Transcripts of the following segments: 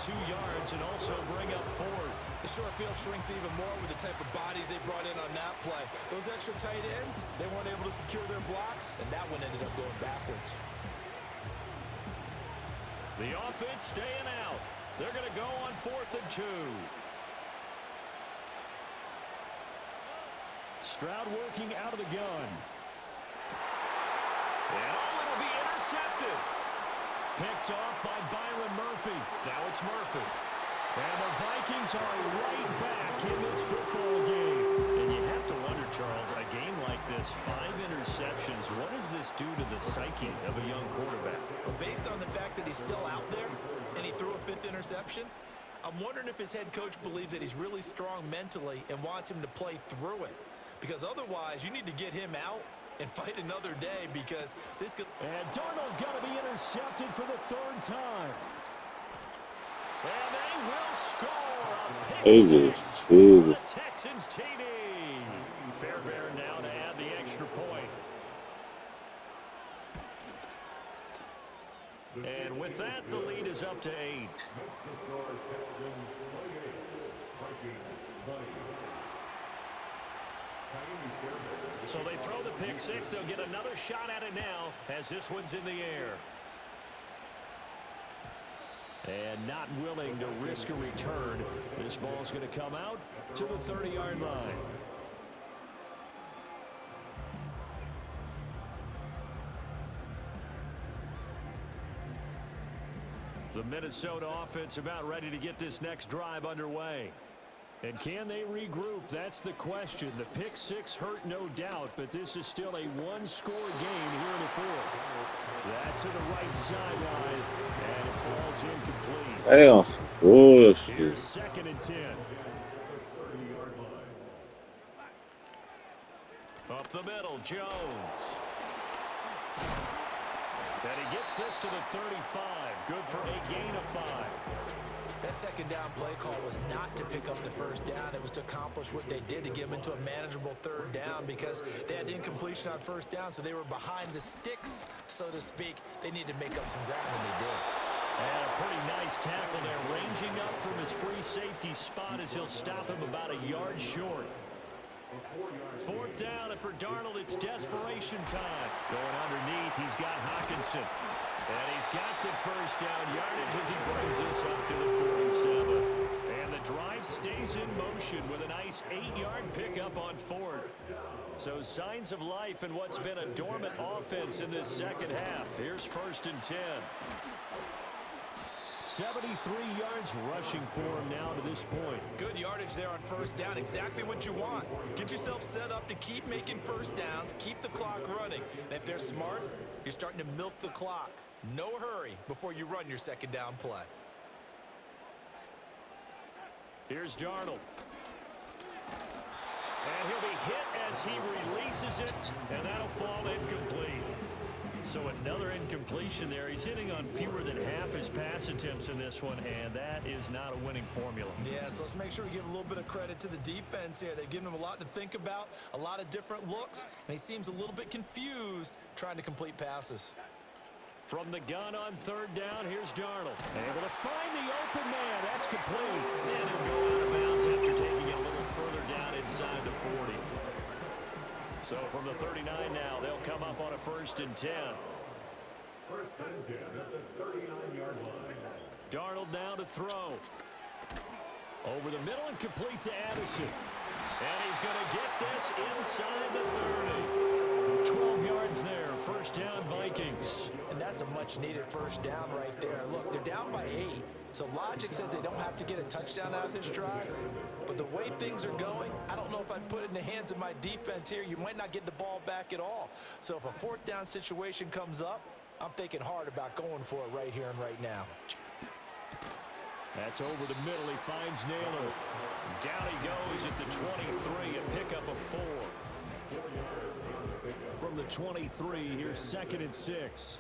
2 yards and also bring up 4th. The short field shrinks even more with the type of bodies they brought in on that play. Those extra tight ends, they weren't able to secure their blocks, and that one ended up going backwards. The offense staying out. They're going to go on 4th and 2. Stroud working out of the gun. And it'll be intercepted. Picked off by Byron Murphy. Now it's Murphy. And the Vikings are right back in this football game. And you have to wonder, Charles, a game like this, 5 interceptions, what does this do to the psyche of a young quarterback? Well, based on the fact that he's still out there and he threw a 5th interception, I'm wondering if his head coach believes that he's really strong mentally and wants him to play through it. Because otherwise, you need to get him out and fight another day because this could... And Darnold going to be intercepted for the 3rd time. And they will score a pick 6 for the Texans TD. Fairbairn now to add the extra point. And with that, the lead is up to 8. So they throw the pick 6. They'll get another shot at it now as this one's in the air. And not willing to risk a return. This ball's going to come out to the 30-yard line. The Minnesota offense about ready to get this next drive underway. And can they regroup? That's the question. The pick 6 hurt, no doubt, but this is still a one-score game here in the 4th. That's to the right sideline, and it falls incomplete. Damn, bullshit. Here's 2nd and 10. Up the middle, Jones. And he gets this to the 35. Good for a gain of 5. That 2nd down play call was not to pick up the 1st down. It was to accomplish what they did to get them into a manageable 3rd down because they had incompletion on 1st down, so they were behind the sticks, so to speak. They needed to make up some ground, and they did. And a pretty nice tackle there, ranging up from his free safety spot as he'll stop him about a yard short. 4th down, and for Darnold, it's desperation time. Going underneath, he's got Hockenson. And he's got the 1st down yardage as he brings this up to the 47. And the drive stays in motion with a nice 8-yard pickup on 4th. So signs of life in what's been a dormant offense in this 2nd half. Here's 1st and 10. 73 yards rushing for him now to this point. Good yardage there on 1st down. Exactly what you want. Get yourself set up to keep making 1st downs, keep the clock running. And if they're smart, you're starting to milk the clock. No hurry before you run your 2nd down play. Here's Darnold. And he'll be hit as he releases it, and that'll fall incomplete. So another incompletion there. He's hitting on fewer than half his pass attempts in this one, and that is not a winning formula. Yeah, so let's make sure we give a little bit of credit to the defense here. They've given him a lot to think about, a lot of different looks, and he seems a little bit confused trying to complete passes. From the gun on 3rd down, here's Darnold. Able to find the open man. That's complete. And he'll go out of bounds after taking it a little further down inside the 40. So from the 39 now, they'll come up on a 1st and 10. 1st and 10 at the 39-yard line. Darnold now to throw. Over the middle and complete to Addison. And he's going to get this inside the 30. 12 yards there. 1st down, Vikings. And that's a much-needed 1st down right there. Look, they're down by 8. So logic says they don't have to get a touchdown out of this drive. But the way things are going, I don't know if I'd put it in the hands of my defense here. You might not get the ball back at all. So if a 4th down situation comes up, I'm thinking hard about going for it right here and right now. That's over the middle. He finds Naylor. Down he goes at the 23, a pickup of 4. From the 23, here's 2nd and 6.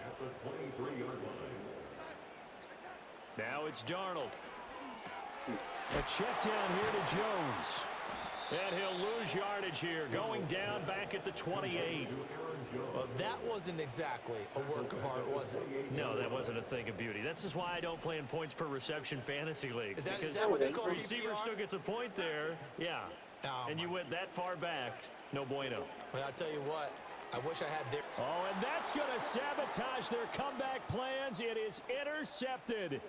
Now it's Darnold. A check down here to Jones. And he'll lose yardage here, going down back at the 28. Well, that wasn't exactly a work of art, was it? was it? No, that wasn't a thing of beauty. That's just why I don't play in points per reception fantasy leagues. Is that what they call receiver PPR? still gets a point there. Yeah. Oh, and you went that far back. No bueno. Well, I'll tell you what. I wish I had their... Oh, and that's going to sabotage their comeback plans. It is intercepted.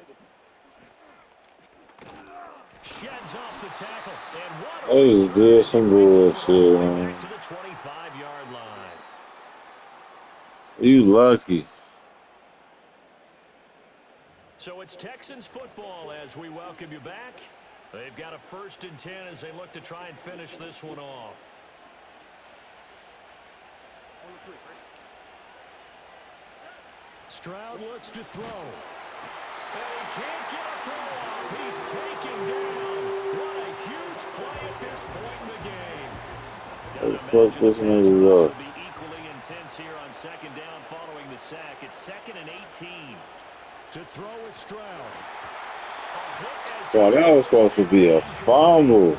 Sheds off the tackle. And what Hey, good, some bullshit, man. back to the 25-yard line. You lucky. So it's Texans football as we welcome you back. They've got a 1st and 10 as they look to try and finish this one off. Stroud looks to throw. And he can't get a throw off. He's taken down. What a huge play at this point in the game. What the fuck this nigga Will up? be equally intense here on 2nd down following the sack. It's 2nd and 18. To throw with Stroud. So that was supposed to be a fumble.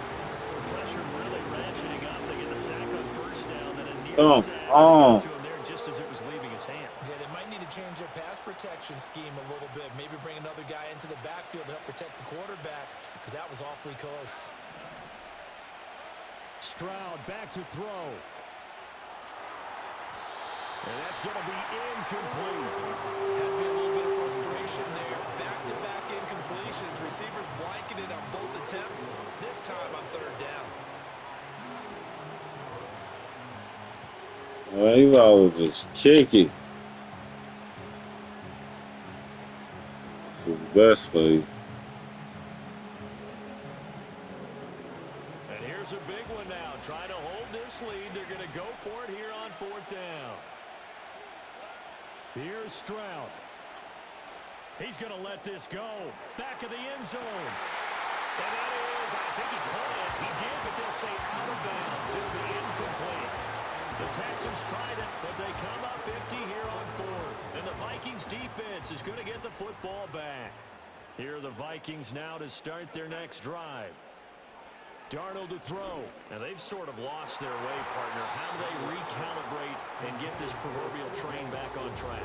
Pressure really ratcheting up. They get the sack on 1st down. Then a near Come sack on. to him there just as it was leaving his hand. Yeah, they might need to change their pass protection scheme a little bit. Maybe bring another guy into the backfield to help protect the quarterback because that was awfully close. Stroud back to throw. And that's going to be incomplete. Has been a little bit of frustration there. Back-to-back incompletions. Receivers blanketed on both attempts. This time on 3rd down. Man, you always just kick it. This is the best for you. And here's a big one now. Trying to hold this lead. They're going to go for it here on 4th down. Here's Stroud. He's going to let this go. Back of the end zone. And that is, I think he caught it. He did, but they'll say out of bounds. It'll be incomplete. The Texans tried it, but they come up empty here on 4th. And the Vikings defense is going to get the football back. Here are the Vikings now to start their next drive. Darnold to throw. Now, they've sort of lost their way, partner. How do they recalibrate and get this proverbial train back on track?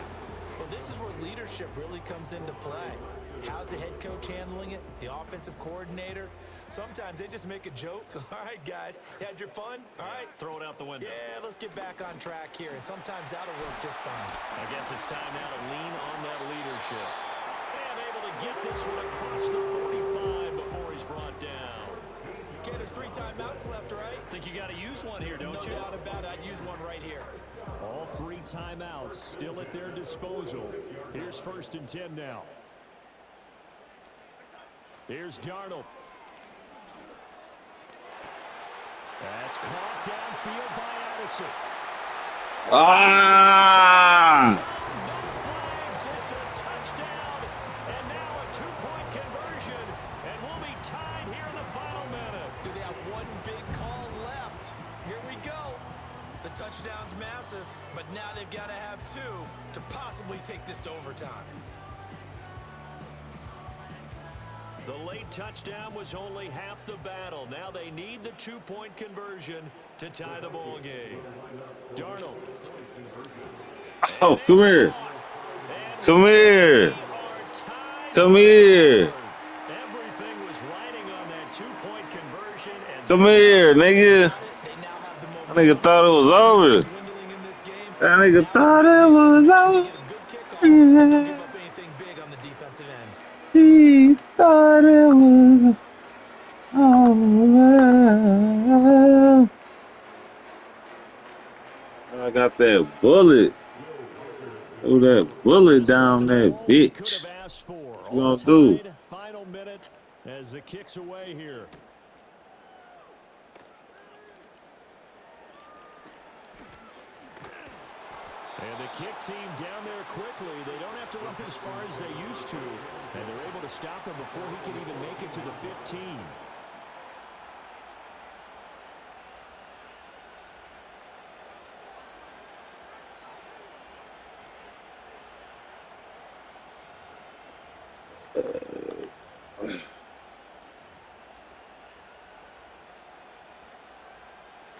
Well, this is where leadership really comes into play. How's the head coach handling it? The offensive coordinator? Sometimes they just make a joke. All right, guys, you had your fun? All right. Throw it out the window. Yeah, let's get back on track here. And sometimes that'll work just fine. I guess it's time now to lean on that leadership. And able to get this one across the 45 before he's brought down. Okay, there's 3 timeouts left, right? Think you got to use one here, don't you? No doubt about it. I'd use one right here. All 3 timeouts still at their disposal. Here's 1st and 10 now. Here's Darnold. That's caught downfield by Addison. Ah! No flags. It's a touchdown. And now a 2-point conversion. And we'll be tied here in the final minute. Do they have one big call left? Here we go. The touchdown's massive, but now they've got to have 2 to possibly take this to overtime. The late touchdown was only half the battle. Now they need the 2-point conversion to tie the ball game. Darnold. Oh, come here. Come here. Come here. Everything was riding on that 2-point conversion. And Come here, nigga. They now have the That nigga thought it was over. dwindling in this game. That nigga thought it was over. Get a good kickoff. Don't give up anything big on the defensive end. He thought it was over. I got that bullet. Throw that bullet down that bitch. What you gonna do? Final minute as the kick's away here. And the kick team down there quickly. They don't have to run as far as they used to. And they're able to stop him before he can even make it to the 15.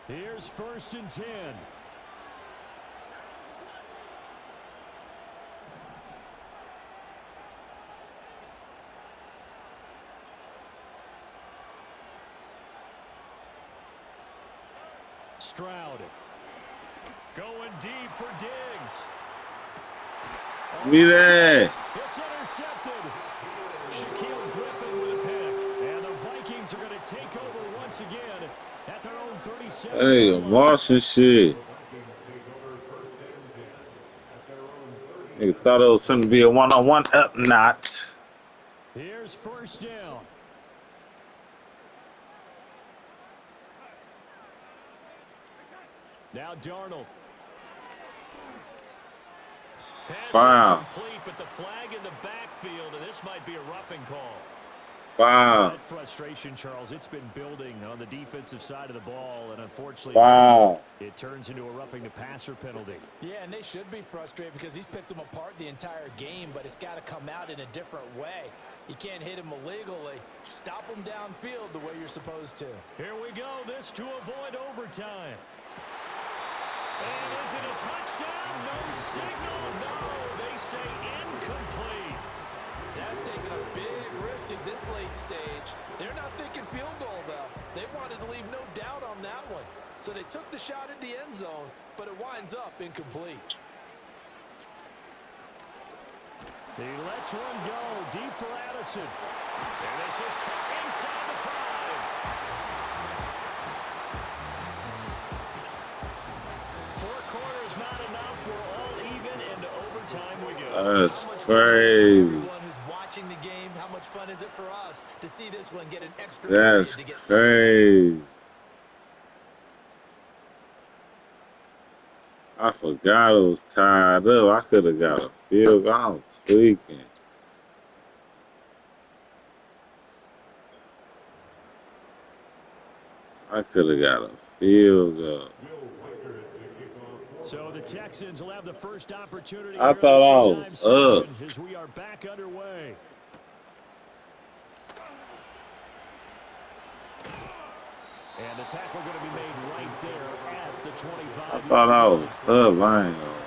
Here's 1st and 10. Stroud. Going deep for Diggs. Give me that. It's intercepted. Shaquille Griffin with a pick. And the Vikings are going to take over once again at their own 37. Hey, Martian shit. Nigga thought it was going to be a one-on-one up not. Here's first down. Now Darnold. Pass Wow. incomplete, but the flag in the backfield, and this might be a roughing call. Wow. That frustration, Charles, it's been building on the defensive side of the ball, and unfortunately, Wow. it turns into a roughing the passer penalty. Yeah, and they should be frustrated because he's picked them apart the entire game, but it's got to come out in a different way. You can't hit him illegally. Stop him downfield the way you're supposed to. Here we go. This to avoid overtime. And is it a touchdown? No signal. No, they say incomplete. That's taking a big risk at this late stage. They're not thinking field goal, though. They wanted to leave no doubt on that one. So they took the shot at the end zone, but it winds up incomplete. He lets one go deep for Addison. And this is caught inside the 5. Four quarters not enough. We're all even, and to overtime we go. That's crazy. Everyone who's watching the game, how much fun is it for us to see this one get an extra That's period to get crazy. I forgot it was tied up. I could have got a field goal. I'm tweaking. I could have got a field goal. So the Texans will have the first opportunity. I thought I was up. As we are back underway. And the tackle going to be made right there at the 25. I thought I was up. I ain't gonna lie.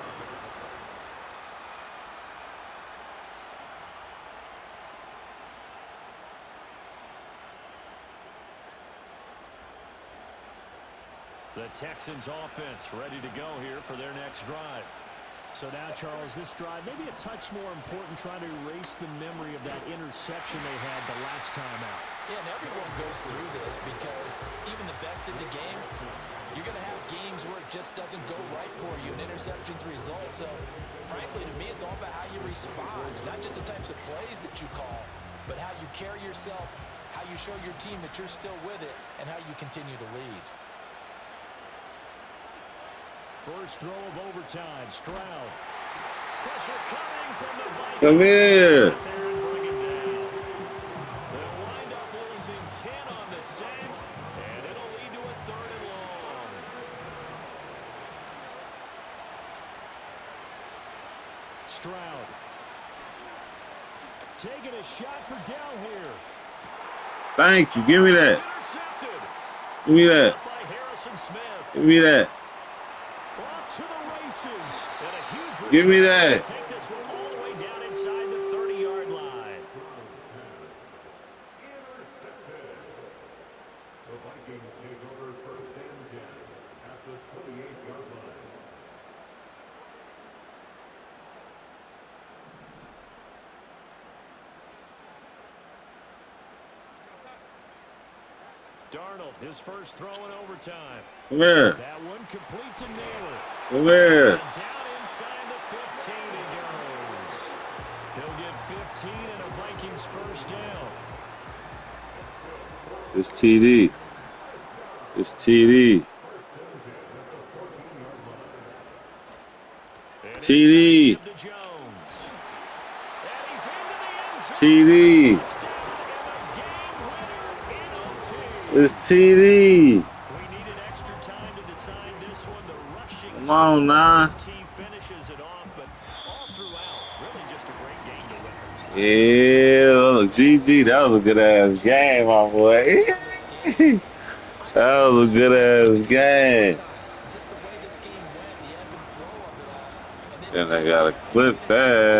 The Texans offense ready to go here for their next drive. So now, Charles, this drive maybe a touch more important, trying to erase the memory of that interception they had the last time out. Yeah, and everyone goes through this because even the best in the game, you're going to have games where it just doesn't go right for you, and interceptions result. So, frankly, to me, it's all about how you respond, not just the types of plays that you call, but how you carry yourself, how you show your team that you're still with it, and how you continue to lead. First throw of overtime, Stroud. Pressure coming from the Vikings. Come here. Right there and bring him down. They'll wind up losing 10 on the sack, and it'll lead to a 3rd and long. Stroud. Taking a shot for Dell here. Thank you. Give me that. Intercepted. Give me that. By Harrison Smith. Give me that. Off to the races. And a huge Give me return that. to take this one all the way down inside the 30-yard line. The Vikings take over first and 10 at the 28-yard line. Darnold, his first throw in overtime. Come here. That one complete to Naylor. Come here. And down inside the 15 he goes. He'll get 15 and a Vikings first down. It's TD. It's TD. And TD. inside to Jones. And he's into the end zone. TD. Touchdown and a game winner in OT. It's TD. We needed extra time to decide this one. The rushing Come on now. team finishes it off, but all throughout, really just a great game to witness. Yeah, GG. That was a good ass game, my boy. That was a good ass game. Just the way this game went, the ebb and flow of it all. And then And I gotta clip that.